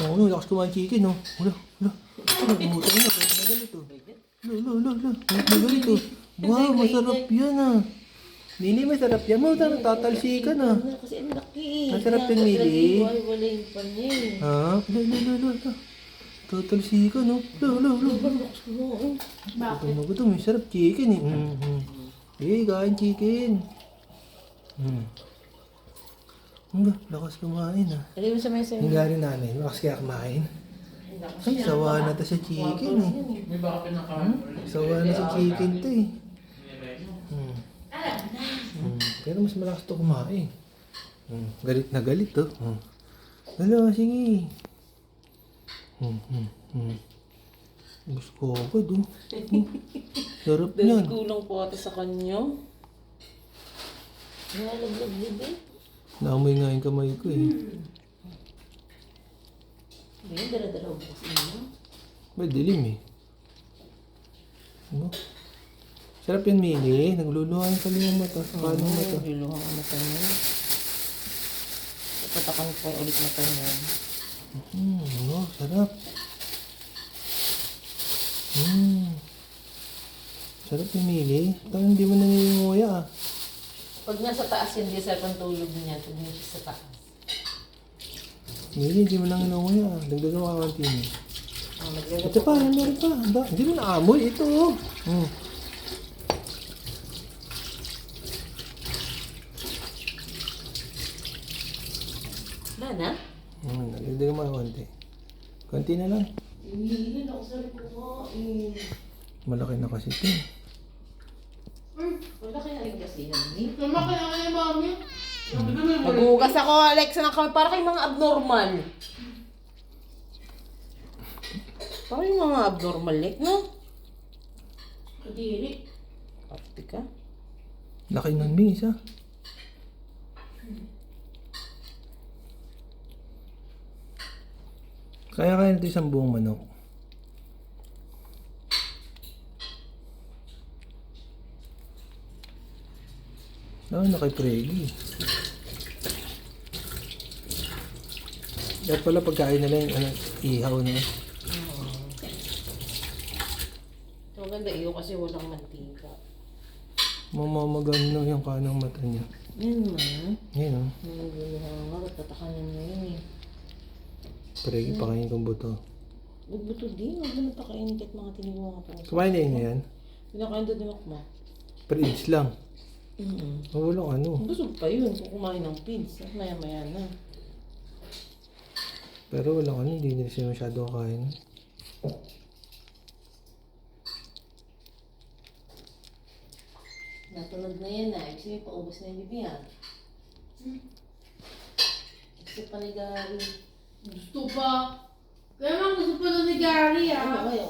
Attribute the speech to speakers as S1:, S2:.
S1: Oo, no, lakas kumain chicken, no? Wala. Umutang na, kahit magalit, oh. Kahit magalit, oh. Wow, masarap yan, ah. Mili, masarap yan. Mo, tatalsikan, ah.
S2: Kasi ang laki.
S1: Masarap yung Mili.
S2: Wala yung pan niya eh.
S1: Ha? Tatalsikan, no? Gutom, masarap chicken, eh. Eh, kain chicken. Lakas kumain, ah.
S2: Lagay mo sa mesa yun.
S1: Yung gari namin, lakas kaya kumain. Ay, sawa na to sa chicken, eh.
S3: May baka pinakain ulit.
S1: Sawa na sa chicken to, eh. Pero mas malakas to kumain. Galit na galit, to. Hala, sige. Gusto ko agad, oh. Sarap
S2: Dahil
S1: yan.
S2: kulang po ata sa kanya. Nalaglag din.
S1: Naamoy nga yung kamay ko, eh.
S2: Ngayon, dala-dala ko kasi niya.
S1: Ba't dilim, eh? Ano? Sarap yan, Mili. Nagluluhan kami yung mata. Paano yung mata?
S2: Biluhan ang mata niya. Patakan ko ulit mata niya.
S1: Sarap. Sarap yung Mili. Parang hindi mo nanginguya, ah.
S2: Pag nasa taas yun, di sa pantulog niya. Pag nasa sa taas.
S1: Mili, hindi mo nanginguya, ah. Dagdagan mo kakanti mo.
S2: Naglagay
S1: Ito pa, meron pa. Hindi mo naamoy. Ito, oh.
S2: Wala na?
S1: Dagdagan mo kakanti. Konti na lang.
S2: Hindi ako sa ko.
S1: Malaki na kasi ito.
S2: Wala kaya rin kasi yan.
S3: Mama, kaya nga yung mami.
S2: Maghugas ako, Alexa, ng kamay. Para kayong mga abnormal. Para yung mga abnormal, no?
S3: Kadiri.
S2: Pati ka.
S1: Laki ng miss, ah. Kaya natin isang buong manok. Kay Pregi. Dapat pala pagkain nila yung ihaw na.
S2: So, maganda iyo kasi walang mantika.
S1: Mamamagan lang yung kanang mata niya.
S2: Yan man.
S1: Yan, oh.
S2: Nanggulo nga, tatakanan mo yun eh.
S1: Pregi, pakain kong buto.
S2: Buto din, huwag mo napakain kahit mga tinigong mga pangusin.
S1: Kumain na yun yan.
S2: Pinakain doon yung akma.
S1: Pre-age lang. Walang ano.
S2: Busog pa yun kung kumain ng pins. Maya-maya na.
S1: Pero walang ano, hindi nila siya masyado kain.
S2: Natunog na yan na. Ibig sabihin, paubos na yung bibihan. Gusto pa ni Gary.
S3: Gusto pa. Kaya nga gusto pa doon ni Gary, ah.
S2: Ano kayo?